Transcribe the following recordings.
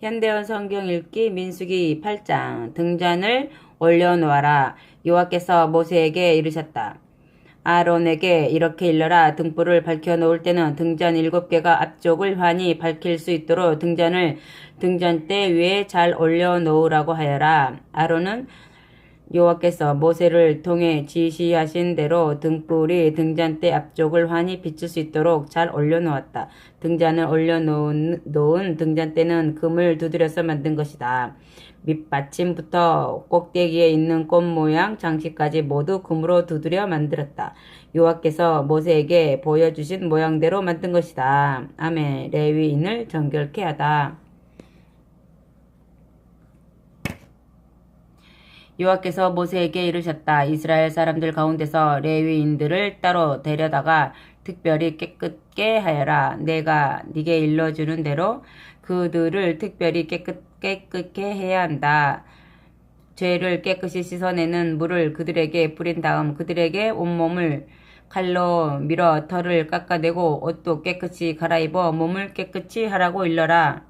현대어 성경 읽기 민수기 8장 등잔을 올려놓아라. 여호와께서 모세에게 이르셨다. 아론에게 이렇게 일러라. 등불을 밝혀놓을 때는 등잔 7개가 앞쪽을 환히 밝힐 수 있도록 등잔을 등잔대 위에 잘 올려놓으라고 하여라. 아론은 여호와께서 모세를 통해 지시하신 대로 등불이 등잔대 앞쪽을 환히 비출 수 있도록 잘 올려놓았다. 등잔을 올려놓은 등잔대는 금을 두드려서 만든 것이다. 밑받침부터 꼭대기에 있는 꽃 모양 장식까지 모두 금으로 두드려 만들었다. 여호와께서 모세에게 보여주신 모양대로 만든 것이다. 아멘. 레위인을 정결케 하다. 여호와께서 모세에게 이르셨다. 이스라엘 사람들 가운데서 레위인들을 따로 데려다가 특별히 깨끗게 하여라. 내가 네게 일러주는 대로 그들을 특별히 깨끗게 해야 한다. 죄를 깨끗이 씻어내는 물을 그들에게 뿌린 다음 그들에게 온몸을 칼로 밀어 털을 깎아내고 옷도 깨끗이 갈아입어 몸을 깨끗이 하라고 일러라.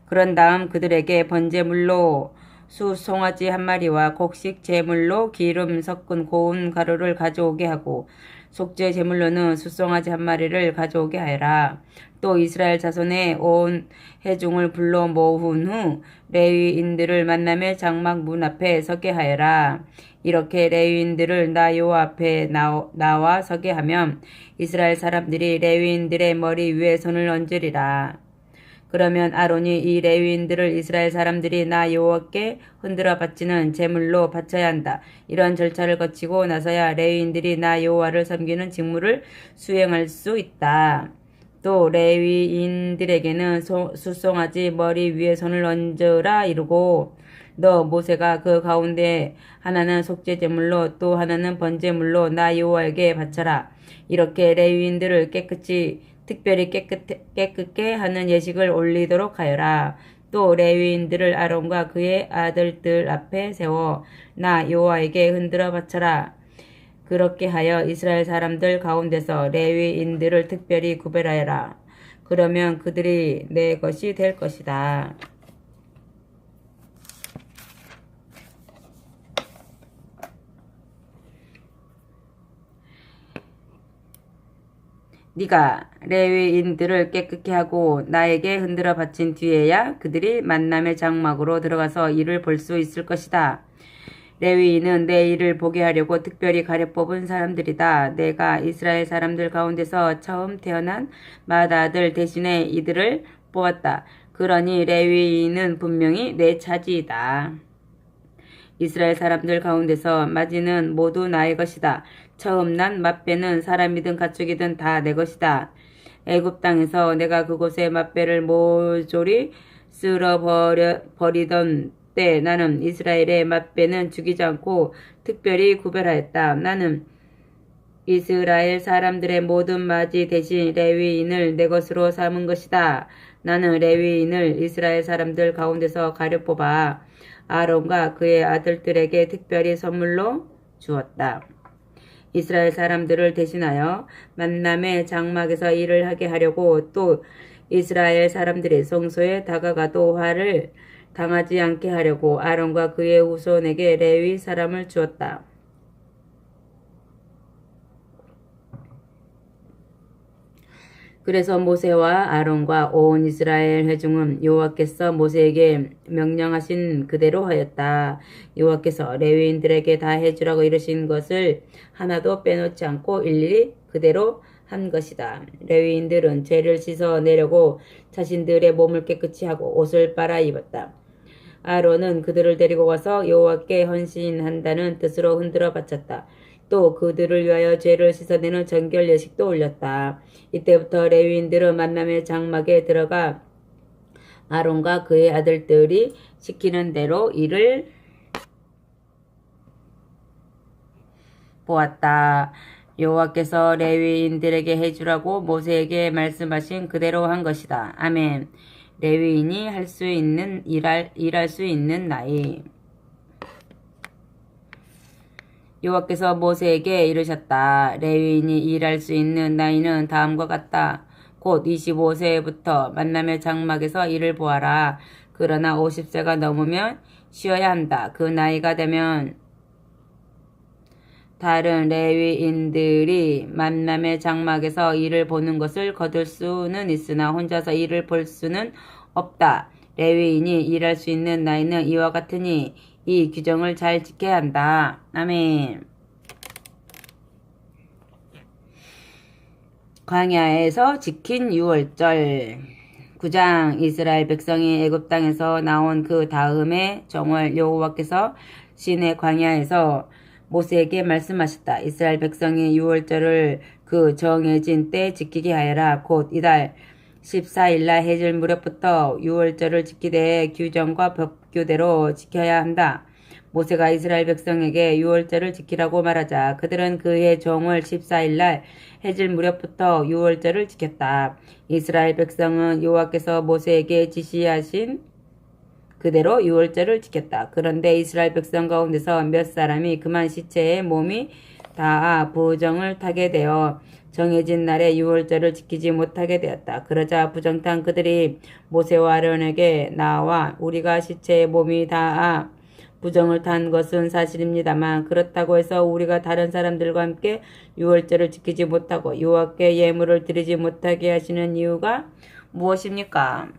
그런 다음 그들에게 번제물로 수송아지 1마리와 곡식 제물로 기름 섞은 고운 가루를 가져오게 하고 속죄 제물로는 수송아지 1마리를 가져오게 하여라. 또 이스라엘 자손의 온 회중을 불러 모은 후 레위인들을 만남의 장막 문 앞에 서게 하여라. 이렇게 레위인들을 나 여호와 앞에 나와 서게 하면 이스라엘 사람들이 레위인들의 머리 위에 손을 얹으리라. 그러면 아론이 이 레위인들을 이스라엘 사람들이 나 여호와께 흔들어 바치는 제물로 바쳐야 한다. 이런 절차를 거치고 나서야 레위인들이 나 여호와를 섬기는 직무를 수행할 수 있다. 또 레위인들에게는 수송아지 머리 위에 손을 얹으라 이르고 너 모세가 그 가운데 하나는 속죄 제물로 또 하나는 번제물로 나 여호와에게 바쳐라. 이렇게 레위인들을 특별히 깨끗게 하는 예식을 올리도록 하여라. 또 레위인들을 아론과 그의 아들들 앞에 세워 나 여호와에게 흔들어 바쳐라. 그렇게 하여 이스라엘 사람들 가운데서 레위인들을 특별히 구별하여라. 그러면 그들이 내 것이 될 것이다. 네가 레위인들을 깨끗게 하고 나에게 흔들어 바친 뒤에야 그들이 만남의 장막으로 들어가서 이를 볼 수 있을 것이다. 레위인은 내 일을 보게 하려고 특별히 가려 뽑은 사람들이다. 내가 이스라엘 사람들 가운데서 처음 태어난 맏아들 대신에 이들을 뽑았다. 그러니 레위인은 분명히 내 차지이다. 이스라엘 사람들 가운데서 맏이는 모두 나의 것이다. 처음 난 맏배는 사람이든 가축이든 다 내 것이다. 애굽 땅에서 내가 그곳에 맏배를 모조리 쓸어버리던 때 나는 이스라엘의 맏배는 죽이지 않고 특별히 구별하였다. 나는 이스라엘 사람들의 모든 맏이 대신 레위인을 내 것으로 삼은 것이다. 나는 레위인을 이스라엘 사람들 가운데서 가려 뽑아 아론과 그의 아들들에게 특별히 선물로 주었다. 이스라엘 사람들을 대신하여 만남의 장막에서 일을 하게 하려고 또 이스라엘 사람들이 성소에 다가가도 화를 당하지 않게 하려고 아론과 그의 후손에게 레위 사람을 주었다. 그래서 모세와 아론과 온 이스라엘 회중은 여호와께서 모세에게 명령하신 그대로 하였다. 여호와께서 레위인들에게 다 해주라고 이르신 것을 하나도 빼놓지 않고 일일이 그대로 한 것이다. 레위인들은 죄를 씻어내려고 자신들의 몸을 깨끗이 하고 옷을 빨아 입었다. 아론은 그들을 데리고 가서 여호와께 헌신한다는 뜻으로 흔들어 바쳤다. 또 그들을 위하여 죄를 씻어내는 정결 예식도 올렸다. 이때부터 레위인들은 만남의 장막에 들어가 아론과 그의 아들들이 시키는 대로 일을 보았다. 여호와께서 레위인들에게 해주라고 모세에게 말씀하신 그대로 한 것이다. 아멘. 레위인이 일할 수 있는 나이. 여호와께서 모세에게 이르셨다. 레위인이 일할 수 있는 나이는 다음과 같다. 곧 25세부터 만남의 장막에서 이를 보아라. 그러나 50세가 넘으면 쉬어야 한다. 그 나이가 되면 다른 레위인들이 만남의 장막에서 이를 보는 것을 거둘 수는 있으나 혼자서 이를 볼 수는 없다. 레위인이 일할 수 있는 나이는 이와 같으니 이 규정을 잘 지켜야 한다. 아멘. 광야에서 지킨 유월절 9장 이스라엘 백성이 애굽 땅에서 나온 그 다음에 정월 여호와께서 시내 광야에서 모세에게 말씀하셨다. 이스라엘 백성이 유월절을 그 정해진 때 지키게 하여라. 곧 이달 14일날 해질 무렵부터 유월절을 지키되 규정과 법규대로 지켜야 한다. 모세가 이스라엘 백성에게 유월절을 지키라고 말하자 그들은 그해 정월 14일날 해질 무렵부터 유월절을 지켰다. 이스라엘 백성은 여호와께서 모세에게 지시하신 그대로 유월절을 지켰다. 그런데 이스라엘 백성 가운데서 몇 사람이 그만 시체의 몸이 닿아 부정을 타게 되어 정해진 날에 유월절을 지키지 못하게 되었다. 그러자 부정탄 그들이 모세와 아론에게 나와 우리가 시체의 몸이 닿아 부정을 탄 것은 사실입니다만 그렇다고 해서 우리가 다른 사람들과 함께 유월절을 지키지 못하고 여호와께 예물을 드리지 못하게 하시는 이유가 무엇입니까?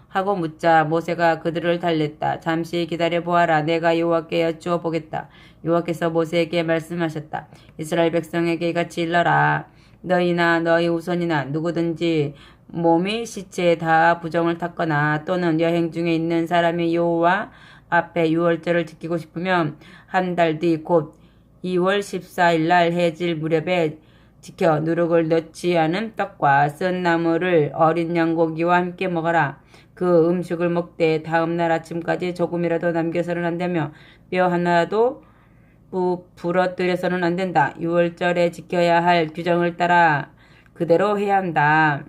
하고 묻자 모세가 그들을 달랬다. 잠시 기다려 보아라. 내가 여호와께 여쭈어 보겠다. 여호와께서 모세에게 말씀하셨다. 이스라엘 백성에게 이같이 일러라. 너희나 너희 후손이나 누구든지 몸이 시체에 닿아 부정을 탔거나 또는 여행 중에 있는 사람이 여호와 앞에 유월절을 지키고 싶으면 한 달 뒤 곧 2월 14일 날 해질 무렵에 지켜 누룩을 넣지 않은 떡과 쓴 나물을 어린 양고기와 함께 먹어라. 그 음식을 먹되 다음 날 아침까지 조금이라도 남겨서는 안 되며 뼈 하나도 부러뜨려서는 안 된다. 유월절에 지켜야 할 규정을 따라 그대로 해야 한다.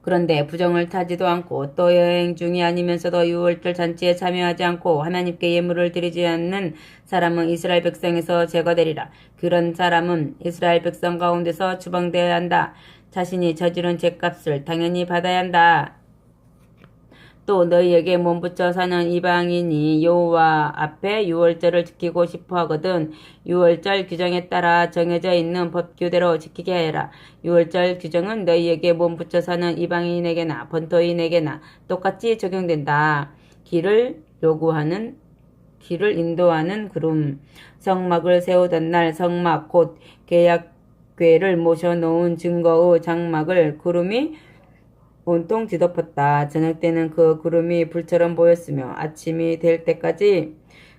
그런데 부정을 타지도 않고 또 여행 중이 아니면서도 유월절 잔치에 참여하지 않고 하나님께 예물을 드리지 않는 사람은 이스라엘 백성에서 제거되리라. 그런 사람은 이스라엘 백성 가운데서 추방되어야 한다. 자신이 저지른 죄값을 당연히 받아야 한다. 또 너희에게 몸붙여 사는 이방인이 여호와 앞에 유월절을 지키고 싶어 하거든 유월절 규정에 따라 정해져 있는 법규대로 지키게 하여라. 유월절 규정은 너희에게 몸붙여 사는 이방인에게나 본토인에게나 똑같이 적용된다. 길을 인도하는 구름 성막을 세우던 날 성막 곧 계약궤를 모셔놓은 증거의 장막을 구름이 온통 뒤덮었다. 저녁 때는 그 구름이 불처럼 보였으며 아침이 될 때까지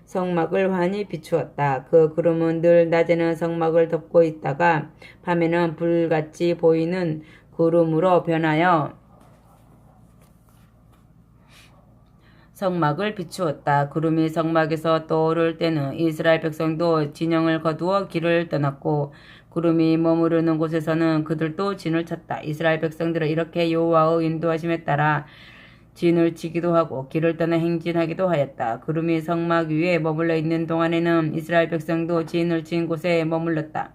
성막을 환히 비추었다. 그 구름은 늘 낮에는 성막을 덮고 있다가 밤에는 불같이 보이는 구름으로 변하여 성막을 비추었다. 구름이 성막에서 떠오를 때는 이스라엘 백성도 진영을 거두어 길을 떠났고 구름이 머무르는 곳에서는 그들도 진을 쳤다. 이스라엘 백성들은 이렇게 여호와의 인도하심에 따라 진을 치기도 하고 길을 떠나 행진하기도 하였다. 구름이 성막 위에 머물러 있는 동안에는 이스라엘 백성도 진을 친 곳에 머물렀다.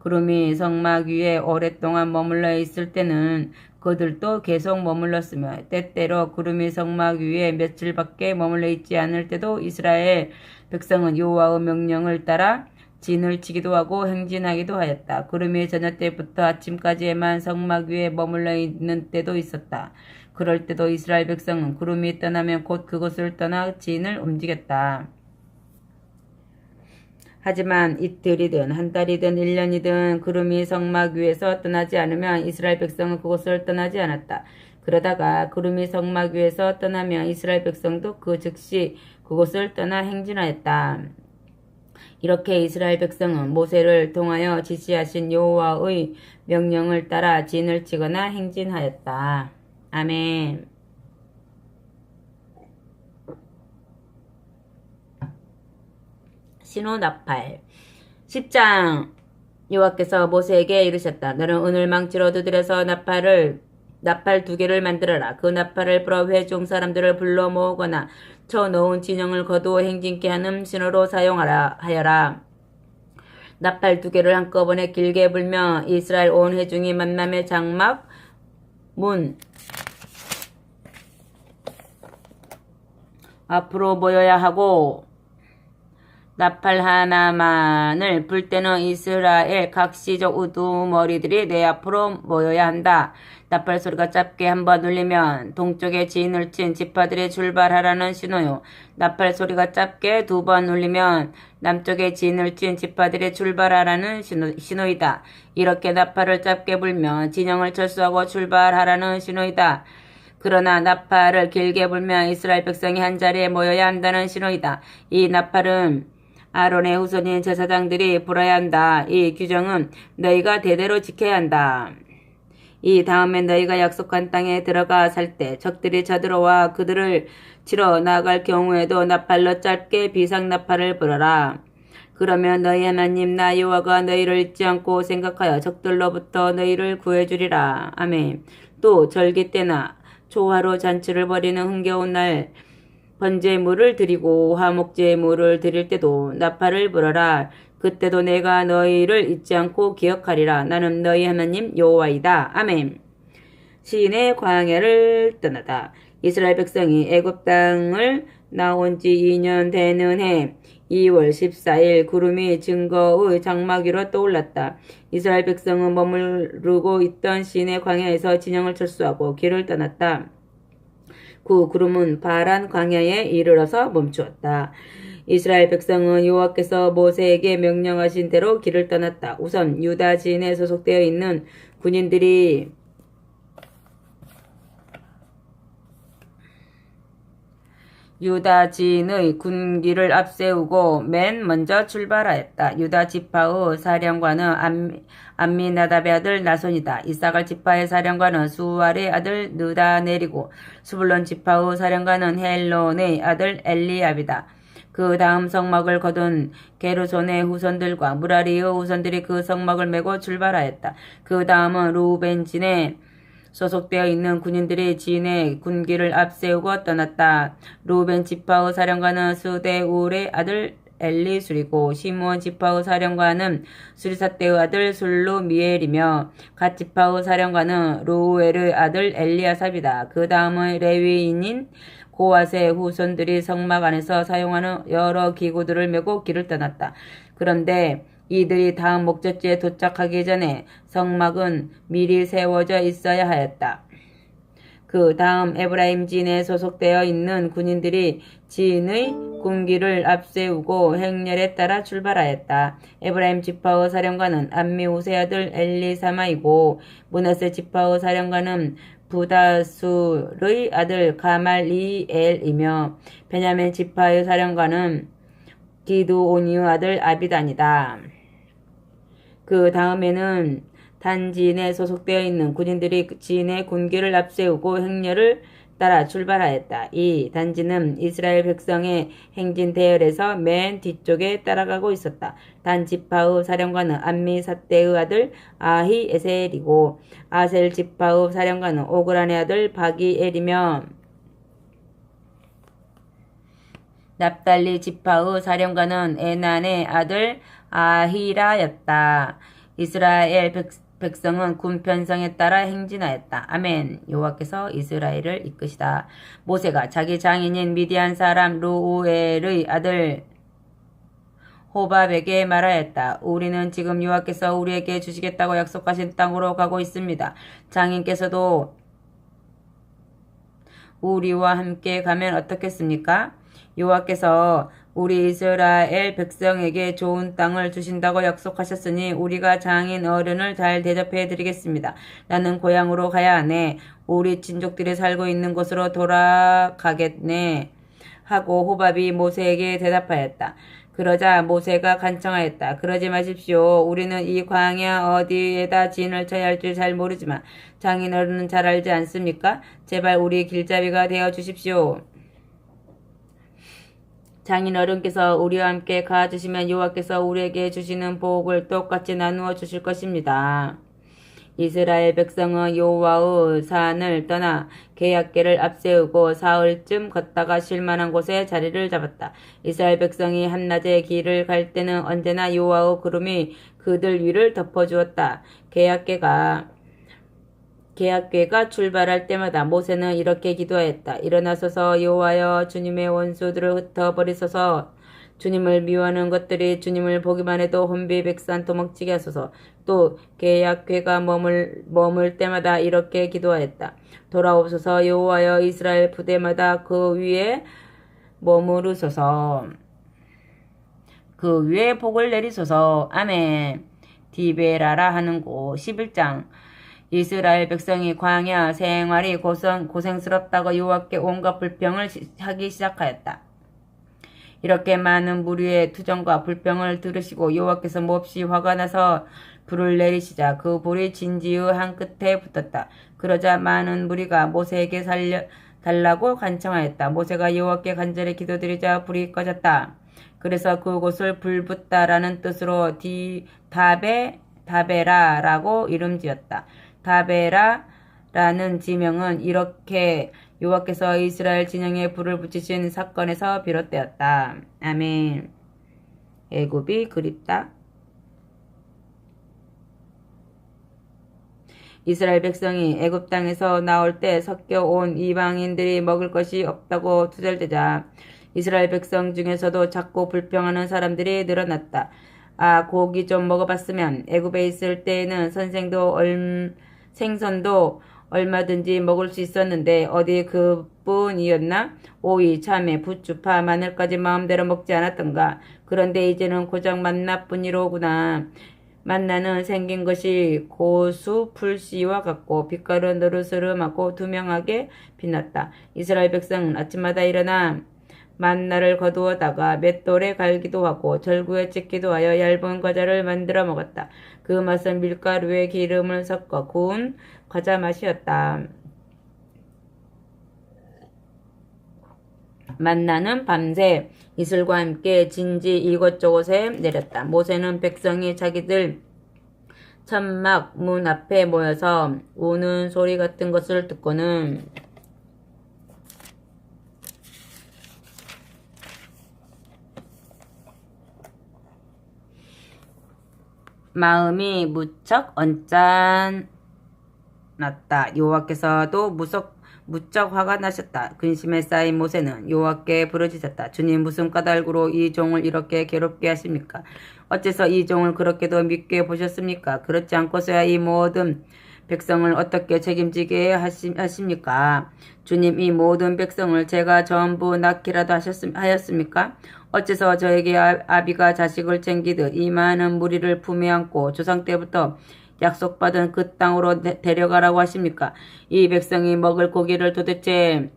구름이 성막 위에 오랫동안 머물러 있을 때는 그들도 계속 머물렀으며 때때로 구름이 성막 위에 며칠밖에 머물러 있지 않을 때도 이스라엘 백성은 여호와의 명령을 따라 진을 치기도 하고 행진하기도 하였다. 구름이 저녁 때부터 아침까지에만 성막 위에 머물러 있는 때도 있었다. 그럴 때도 이스라엘 백성은 구름이 떠나면 곧 그곳을 떠나 진을 움직였다. 하지만 이틀이든 한 달이든 1년이든 구름이 성막 위에서 떠나지 않으면 이스라엘 백성은 그곳을 떠나지 않았다. 그러다가 구름이 성막 위에서 떠나면 이스라엘 백성도 그 즉시 그곳을 떠나 행진하였다. 이렇게 이스라엘 백성은 모세를 통하여 지시하신 여호와의 명령을 따라 진을 치거나 행진하였다. 아멘. 신호나팔 10장 여호와께서 모세에게 이르셨다. 너는 오늘 망치로 두드려서 나팔 2개를 만들어라. 그 나팔을 불어 회중 사람들을 불러 모으거나 쳐놓은 진영을 거두어 행진케 하는 신호로 사용하여라. 나팔 2개를 한꺼번에 길게 불며 이스라엘 온 회중이 만남의 장막 문 앞으로 모여야 하고, 나팔 하나만을 불 때는 이스라엘 각 시족 우두머리들이 내 앞으로 모여야 한다. 나팔 소리가 짧게 한번 울리면 동쪽에 진을 친 지파들이 출발하라는 신호요. 나팔 소리가 짧게 2번 울리면 남쪽에 진을 친 지파들이 출발하라는 신호이다. 이렇게 나팔을 짧게 불면 진영을 철수하고 출발하라는 신호이다. 그러나 나팔을 길게 불면 이스라엘 백성이 한자리에 모여야 한다는 신호이다. 이 나팔은 아론의 후손인 제사장들이 불어야 한다. 이 규정은 너희가 대대로 지켜야 한다. 이 다음에 너희가 약속한 땅에 들어가 살 때 적들이 쳐들어와 그들을 치러 나갈 경우에도 나팔로 짧게 비상나팔을 불어라. 그러면 너희 하나님 나 여호와가 너희를 잊지 않고 생각하여 적들로부터 너희를 구해주리라. 아멘. 또 절기 때나 초하루 잔치를 벌이는 흥겨운 날 번제물을 드리고 화목제물을 드릴 때도 나팔을 불어라. 그때도 내가 너희를 잊지 않고 기억하리라. 나는 너희 하나님 여호와이다. 아멘. 시인의 광야를 떠나다. 이스라엘 백성이 애굽 땅을 나온 지 2년 되는 해 2월 14일 구름이 증거의 장막 위로 떠올랐다. 이스라엘 백성은 머무르고 있던 시인의 광야에서 진영을 철수하고 길을 떠났다. 그 구름은 파란 광야에 이르러서 멈추었다. 이스라엘 백성은 여호와께서 모세에게 명령하신 대로 길을 떠났다. 우선 유다 지인에 소속되어 있는 군인들이 유다 지인의 군기를 앞세우고 맨 먼저 출발하였다. 유다 지파의 사령관은 암미나답의 아들 나손이다. 이사갈 지파의 사령관은 수알의 아들 느다넬이고 스불론 지파의 사령관은 헬론의 아들 엘리압이다. 그 다음 성막을 거둔 게르손의 후손들과 무라리의 후손들이 그 성막을 메고 출발하였다. 그 다음은 루벤 진에 소속되어 있는 군인들이 진의 군기를 앞세우고 떠났다. 루벤 지파의 사령관은 스데울의 아들 엘리술이고 시므온 지파의 사령관은 수리사대의 아들 술루미엘이며 갓 지파의 사령관은 루엘의 아들 엘리아삽이다. 그 다음은 레위인인 고앗의 후손들이 성막 안에서 사용하는 여러 기구들을 메고 길을 떠났다. 그런데 이들이 다음 목적지에 도착하기 전에 성막은 미리 세워져 있어야 하였다. 그 다음 에브라임 진에 소속되어 있는 군인들이 진의 군기를 앞세우고 행렬에 따라 출발하였다. 에브라임 지파의 사령관은 암미우스의 아들 엘리사마이고 므낫세 지파의 사령관은 부다술의 아들 가말리엘이며 베냐민 지파의 사령관은 기드오니의 아들 아비단이다. 그 다음에는 단진에 소속되어 있는 군인들이 진의 군기를 앞세우고 행렬을 따라 출발하였다. 이 단진은 이스라엘 백성의 행진 대열에서 맨 뒤쪽에 따라가고 있었다. 단 지파의 사령관은 암미사대의 아들 아히에셀이고 아셀 지파의 사령관은 오그란의 아들 바기엘이며 납달리 지파의 사령관은 에난의 아들 아히라였다. 이스라엘 백성은 군 편성에 따라 행진하였다. 아멘. 여호와께서 이스라엘을 이끄시다. 모세가 자기 장인인 미디안 사람 루우엘의 아들 호밥에게 말하였다. 우리는 지금 여호와께서 우리에게 주시겠다고 약속하신 땅으로 가고 있습니다. 장인께서도 우리와 함께 가면 어떻겠습니까? 여호와께서 우리 이스라엘 백성에게 좋은 땅을 주신다고 약속하셨으니 우리가 장인 어른을 잘 대접해 드리겠습니다. 나는 고향으로 가야 하네. 우리 친족들이 살고 있는 곳으로 돌아가겠네. 하고 호밥이 모세에게 대답하였다. 그러자 모세가 간청하였다. 그러지 마십시오. 우리는 이 광야 어디에다 진을 쳐야 할지 잘 모르지만 장인 어른은 잘 알지 않습니까? 제발 우리 길잡이가 되어 주십시오. 장인 어른께서 우리와 함께 가주시면 여호와께서 우리에게 주시는 복을 똑같이 나누어 주실 것입니다. 이스라엘 백성은 여호와의 산을 떠나 계약궤를 앞세우고 사흘쯤 걷다가 쉴만한 곳에 자리를 잡았다. 이스라엘 백성이 한낮에 길을 갈 때는 언제나 여호와의 구름이 그들 위를 덮어주었다. 계약궤가 출발할 때마다 모세는 이렇게 기도하였다. 일어나소서 여호와여, 주님의 원수들을 흩어버리소서. 주님을 미워하는 것들이 주님을 보기만 해도 혼비백산 도망치게 하소서. 또 계약궤가 머물 때마다 이렇게 기도하였다. 돌아오소서 여호와여, 이스라엘 부대마다 그 위에 머무르소서. 그 위에 복을 내리소서. 아멘. 디베라라 하는 곳. 11장. 이스라엘 백성이 광야 생활이 고생스럽다고 여호와께 온갖 불평을 하기 시작하였다. 이렇게 많은 무리의 투정과 불평을 들으시고 여호와께서 몹시 화가 나서 불을 내리시자 그 불이 진지의 한 끝에 붙었다. 그러자 많은 무리가 모세에게 달라고 간청하였다. 모세가 여호와께 간절히 기도드리자 불이 꺼졌다. 그래서 그곳을 불붙다라는 뜻으로 다베라라고 이름 지었다. 다베라라는 지명은 이렇게 여호와께서 이스라엘 진영에 불을 붙이신 사건에서 비롯되었다. 아멘. 애굽이 그립다. 이스라엘 백성이 애굽 땅에서 나올 때 섞여온 이방인들이 먹을 것이 없다고 투덜대자 이스라엘 백성 중에서도 자꾸 불평하는 사람들이 늘어났다. 고기 좀 먹어봤으면. 애굽에 있을 때에는 생선도 얼마든지 먹을 수 있었는데 어디 그뿐이었나? 오이, 참외, 부추, 파, 마늘까지 마음대로 먹지 않았던가? 그런데 이제는 고작 만나뿐이로구나. 만나는 생긴 것이 고수 풀씨와 같고 빛깔은 느르스름하고 투명하게 빛났다. 이스라엘 백성은 아침마다 일어나 만나를 거두어다가 맷돌에 갈기도 하고 절구에 찢기도 하여 얇은 과자를 만들어 먹었다. 그 맛은 밀가루에 기름을 섞어 구운 과자 맛이었다. 만나는 밤새 이슬과 함께 진지 이곳저곳에 내렸다. 모세는 백성이 자기들 천막 문 앞에 모여서 우는 소리 같은 것을 듣고는 마음이 무척 언짢았다. 여호와께서도 무척 화가 나셨다. 근심에 쌓인 모세는 여호와께 부르짖었다. 주님, 무슨 까닭으로 이 종을 이렇게 괴롭게 하십니까? 어째서 이 종을 그렇게도 믿게 보셨습니까? 그렇지 않고서야 이 모든 백성을 어떻게 책임지게 하십니까? 주님, 이 모든 백성을 제가 전부 낳기라도 하였습니까? 어째서 저에게 아비가 자식을 챙기듯 이 많은 무리를 품에 안고 조상 때부터 약속받은 그 땅으로 데려가라고 하십니까? 이 백성이 먹을 고기를 도대체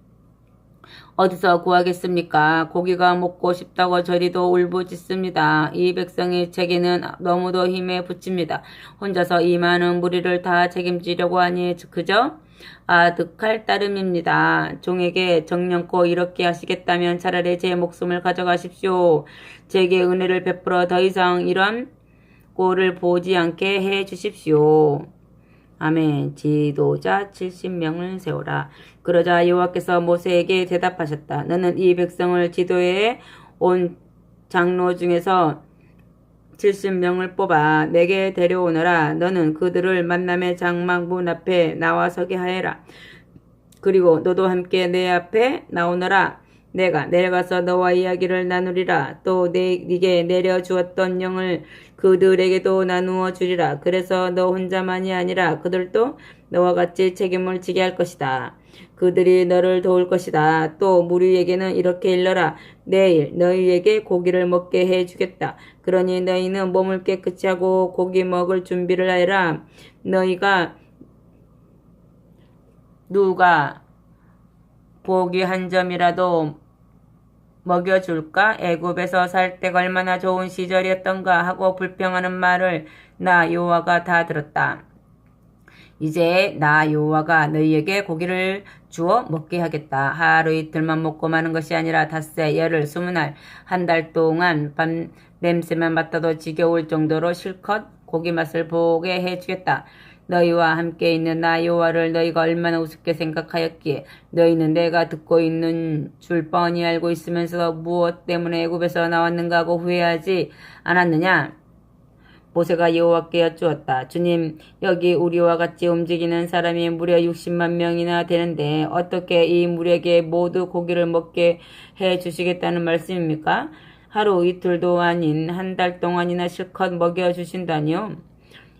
어디서 구하겠습니까? 고기가 먹고 싶다고 저리도 울부짖습니다. 이 백성이 제게는 너무도 힘에 부칩니다. 혼자서 이 많은 무리를 다 책임지려고 하니 그저 득할 따름입니다. 종에게 정령코 이렇게 하시겠다면 차라리 제 목숨을 가져가십시오. 제게 은혜를 베풀어 더 이상 이런 꼴을 보지 않게 해 주십시오. 아멘. 지도자 70명을 세우라. 그러자 여호와께서 모세에게 대답하셨다. 너는 이 백성을 지도해 온 장로 중에서 70명을 뽑아 내게 데려오너라. 너는 그들을 만남의 장막 문 앞에 나와 서게 하여라. 그리고 너도 함께 내 앞에 나오너라. 내가 내려가서 너와 이야기를 나누리라. 또 네게 내려주었던 영을 그들에게도 나누어 주리라. 그래서 너 혼자만이 아니라 그들도 너와 같이 책임을 지게 할 것이다. 그들이 너를 도울 것이다. 또 무리에게는 이렇게 일러라. 내일 너희에게 고기를 먹게 해주겠다. 그러니 너희는 몸을 깨끗이 하고 고기 먹을 준비를 하여라. 너희가 누가 고기 한 점이라도 먹여줄까? 애굽에서 살 때가 얼마나 좋은 시절이었던가 하고 불평하는 말을 나 여호와가 다 들었다. 이제 나 여호와가 너희에게 고기를 주어 먹게 하겠다. 하루 이틀만 먹고 마는 것이 아니라 닷새, 열흘, 20날, 한 달 동안 밤 냄새만 맡아도 지겨울 정도로 실컷 고기 맛을 보게 해주겠다. 너희와 함께 있는 나 여호와를 너희가 얼마나 우습게 생각하였기에 너희는 내가 듣고 있는 줄 뻔히 알고 있으면서 무엇 때문에 애굽에서 나왔는가 하고 후회하지 않았느냐? 모세가 여호와께 여쭈었다. 주님, 여기 우리와 같이 움직이는 사람이 무려 60만 명이나 되는데 어떻게 이 무리에게 모두 고기를 먹게 해 주시겠다는 말씀입니까? 하루 이틀도 아닌 한 달 동안이나 실컷 먹여 주신다니요?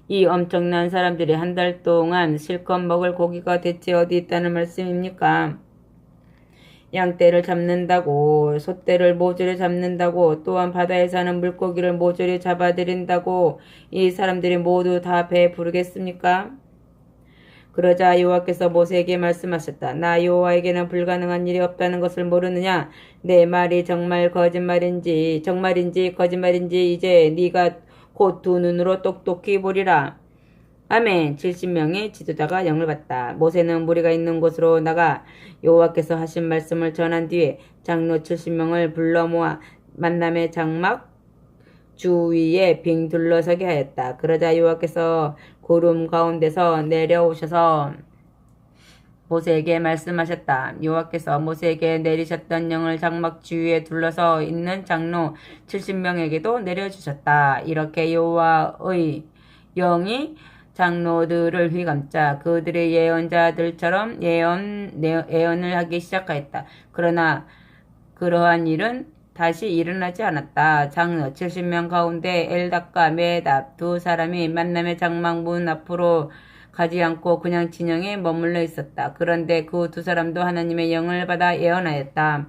이 엄청난 사람들이 한 달 동안 실컷 먹을 고기가 대체 어디 있다는 말씀입니까? 양떼를 잡는다고, 소떼를 모조리 잡는다고, 또한 바다에 사는 물고기를 모조리 잡아들인다고 이 사람들이 모두 다 배 부르겠습니까? 그러자 여호와께서 모세에게 말씀하셨다. 나 여호와에게는 불가능한 일이 없다는 것을 모르느냐? 내 말이 정말 거짓말인지 거짓말인지 이제 네가 곧 두 눈으로 똑똑히 보리라. 아멘. 70명의 지도자가 영을 받다. 모세는 무리가 있는 곳으로 나가 여호와께서 하신 말씀을 전한 뒤에 장로 70명을 불러 모아 만남의 장막 주위에 빙 둘러서게 하였다. 그러자 여호와께서 구름 가운데서 내려오셔서 모세에게 말씀하셨다. 여호와께서 모세에게 내리셨던 영을 장막 주위에 둘러서 있는 장로 70명에게도 내려주셨다. 이렇게 여호와의 영이 장로들을 휘감자 그들의 예언자들처럼 예언을 하기 시작하였다. 그러나 그러한 일은 다시 일어나지 않았다. 장로 70명 가운데 엘답과 메답 두 사람이 만남의 장막 문 앞으로 가지 않고 그냥 진영에 머물러 있었다. 그런데 그 두 사람도 하나님의 영을 받아 예언하였다.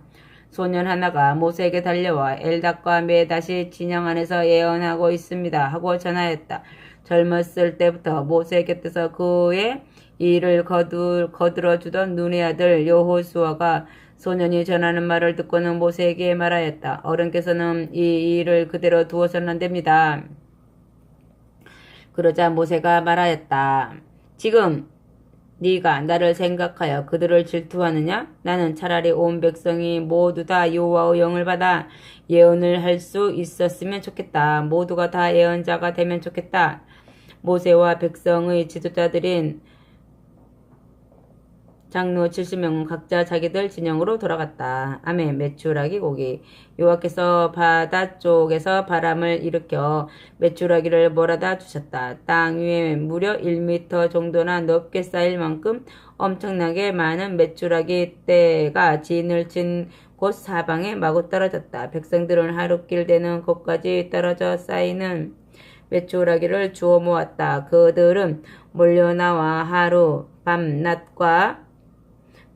소년 하나가 모세에게 달려와 엘답과 메답이 진영 안에서 예언하고 있습니다 하고 전하였다. 젊었을 때부터 모세 곁에서 그의 일을 거들어주던 눈의 아들 여호수아가 소년이 전하는 말을 듣고는 모세에게 말하였다. 어른께서는 이 일을 그대로 두어서는 안 됩니다. 그러자 모세가 말하였다. 지금 네가 나를 생각하여 그들을 질투하느냐? 나는 차라리 온 백성이 모두 다 여호와의 영을 받아 예언을 할 수 있었으면 좋겠다. 모두가 다 예언자가 되면 좋겠다. 모세와 백성의 지도자들인 장로 70명은 각자 자기들 진영으로 돌아갔다. 아멘. 메추라기 고기. 여호와께서 바다 쪽에서 바람을 일으켜 메추라기를 몰아다 주셨다. 땅 위에 무려 1m 정도나 높게 쌓일 만큼 엄청나게 많은 메추라기 떼가 진을 친 곳 사방에 마구 떨어졌다. 백성들은 하루길 되는 곳까지 떨어져 쌓이는 메추라기를 주워 모았다. 그들은 몰려나와 하루 밤낮과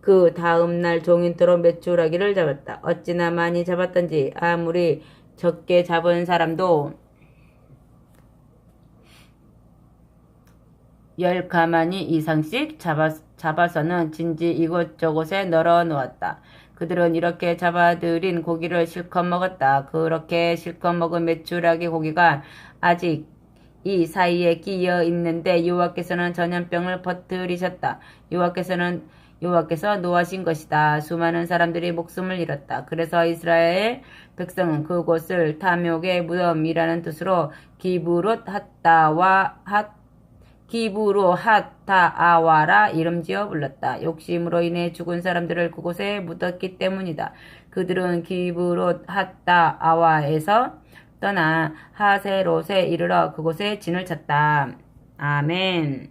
그 다음날 종인토록 메추라기를 잡았다. 어찌나 많이 잡았던지 아무리 적게 잡은 사람도 10가마니 이상씩 잡아서는 진지 이곳저곳에 널어 놓았다. 그들은 이렇게 잡아들인 고기를 실컷 먹었다. 그렇게 실컷 먹은 메추라기 고기가 아직 이 사이에 끼어 있는데 여호와께서는 전염병을 퍼뜨리셨다. 여호와께서 노하신 것이다. 수많은 사람들이 목숨을 잃었다. 그래서 이스라엘 백성은 그곳을 탐욕의 무덤이라는 뜻으로 기브롯 핫다아와라 이름지어 불렀다. 욕심으로 인해 죽은 사람들을 그곳에 묻었기 때문이다. 그들은 기브롯 핫다아와에서 떠나 하세롯에 이르러 그곳에 진을 쳤다. 아멘.